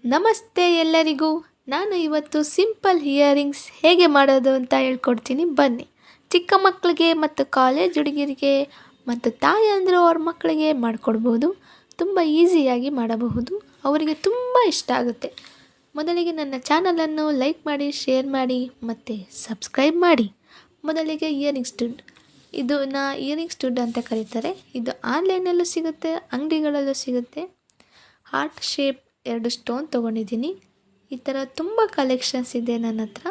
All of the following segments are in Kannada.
ನಮಸ್ತೆ ಎಲ್ಲರಿಗೂ. ನಾನು ಇವತ್ತು ಸಿಂಪಲ್ ಇಯರಿಂಗ್ಸ್ ಹೇಗೆ ಮಾಡೋದು ಅಂತ ಹೇಳ್ಕೊಡ್ತೀನಿ ಬನ್ನಿ. ಚಿಕ್ಕ ಮಕ್ಕಳಿಗೆ ಮತ್ತು ಕಾಲೇಜ್ ಹುಡುಗಿರಿಗೆ ಮತ್ತು ತಾಯಂದಿರು ಅವ್ರ ಮಕ್ಕಳಿಗೆ ಮಾಡಿಕೊಡ್ಬೋದು. ತುಂಬ ಈಸಿಯಾಗಿ ಮಾಡಬಹುದು, ಅವರಿಗೆ ತುಂಬ ಇಷ್ಟ ಆಗುತ್ತೆ. ಮೊದಲಿಗೆ ನನ್ನ ಚಾನಲನ್ನು ಲೈಕ್ ಮಾಡಿ, ಶೇರ್ ಮಾಡಿ ಮತ್ತು ಸಬ್ಸ್ಕ್ರೈಬ್ ಮಾಡಿ. ಮೊದಲಿಗೆ ಇಯರಿಂಗ್ ಸ್ಟುಡ್, ಇಯರಿಂಗ್ ಸ್ಟುಡ್ ಅಂತ ಕರೀತಾರೆ. ಇದು ಆನ್ಲೈನಲ್ಲೂ ಸಿಗುತ್ತೆ, ಅಂಗಡಿಗಳಲ್ಲೂ ಸಿಗುತ್ತೆ. ಹಾರ್ಟ್ ಶೇಪ್ 2 ಸ್ಟೋನ್ ತೊಗೊಂಡಿದ್ದೀನಿ. ಈ ಥರ ತುಂಬ ಕಲೆಕ್ಷನ್ಸ್ ಇದೆ ನನ್ನ ಹತ್ರ.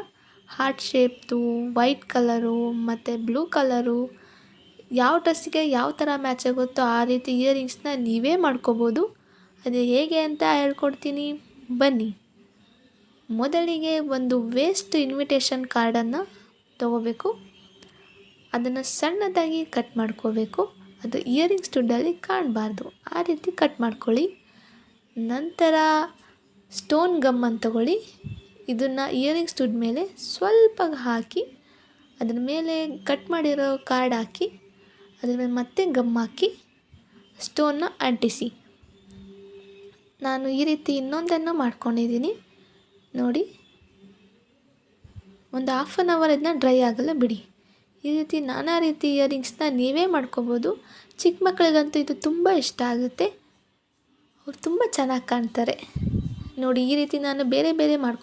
ಹಾರ್ಟ್ ಶೇಪ್ದು, ವೈಟ್ ಕಲರು ಮತ್ತು ಬ್ಲೂ ಕಲರು, ಯಾವ ಡ್ರೆಸ್ಸಿಗೆ ಯಾವ ಥರ ಮ್ಯಾಚ್ ಆಗುತ್ತೋ ಆ ರೀತಿ ಇಯರಿಂಗ್ಸ್ನ ನೀವೇ ಮಾಡ್ಕೋಬೋದು. ಅದು ಹೇಗೆ ಅಂತ ಹೇಳ್ಕೊಡ್ತೀನಿ ಬನ್ನಿ. ಮೊದಲಿಗೆ ಒಂದು ವೇಸ್ಟ್ ಇನ್ವಿಟೇಷನ್ ಕಾರ್ಡನ್ನು ತೊಗೋಬೇಕು. ಅದನ್ನು ಸಣ್ಣದಾಗಿ ಕಟ್ ಮಾಡ್ಕೋಬೇಕು. ಅದು ಇಯರಿಂಗ್ ಸ್ಟುಡ್ಡಲ್ಲಿ ಕಾಣಬಾರ್ದು, ಆ ರೀತಿ ಕಟ್ ಮಾಡ್ಕೊಳ್ಳಿ. ನಂತರ ಸ್ಟೋನ್ ಗಮ್ ಅಂತ ತಗೊಳ್ಳಿ. ಇದನ್ನು ಇಯರಿಂಗ್ ಸ್ಟುಡ್ ಮೇಲೆ ಸ್ವಲ್ಪ ಹಾಕಿ, ಅದರ ಮೇಲೆ ಕಟ್ ಮಾಡಿರೋ ಕಾರ್ಡ್ ಹಾಕಿ, ಅದ್ರ ಮೇಲೆ ಮತ್ತೆ ಗಮ್ ಹಾಕಿ ಸ್ಟೋನ್ನ ಅಂಟಿಸಿ. ನಾನು ಈ ರೀತಿ ಇನ್ನೊಂದನ್ನು ಮಾಡ್ಕೊಂಡಿದ್ದೀನಿ ನೋಡಿ. ಒಂದು 1/2 ಅವರ್ ಇದನ್ನ ಡ್ರೈ ಆಗಲ್ಲ ಬಿಡಿ. ಈ ರೀತಿ ನಾನಾ ರೀತಿ ಇಯರಿಂಗ್ಸ್ನ ನೀವೇ ಮಾಡ್ಕೋಬೋದು. ಚಿಕ್ಕ ಮಕ್ಕಳಿಗಂತೂ ಇದು ತುಂಬ ಇಷ್ಟ ಆಗುತ್ತೆ, ಅವ್ರು ತುಂಬ ಚೆನ್ನಾಗಿ ಕಾಣ್ತಾರೆ ನೋಡಿ. ಈ ರೀತಿ ನಾನು ಬೇರೆ ಬೇರೆ ಮಾಡ್ಕೊಂಡು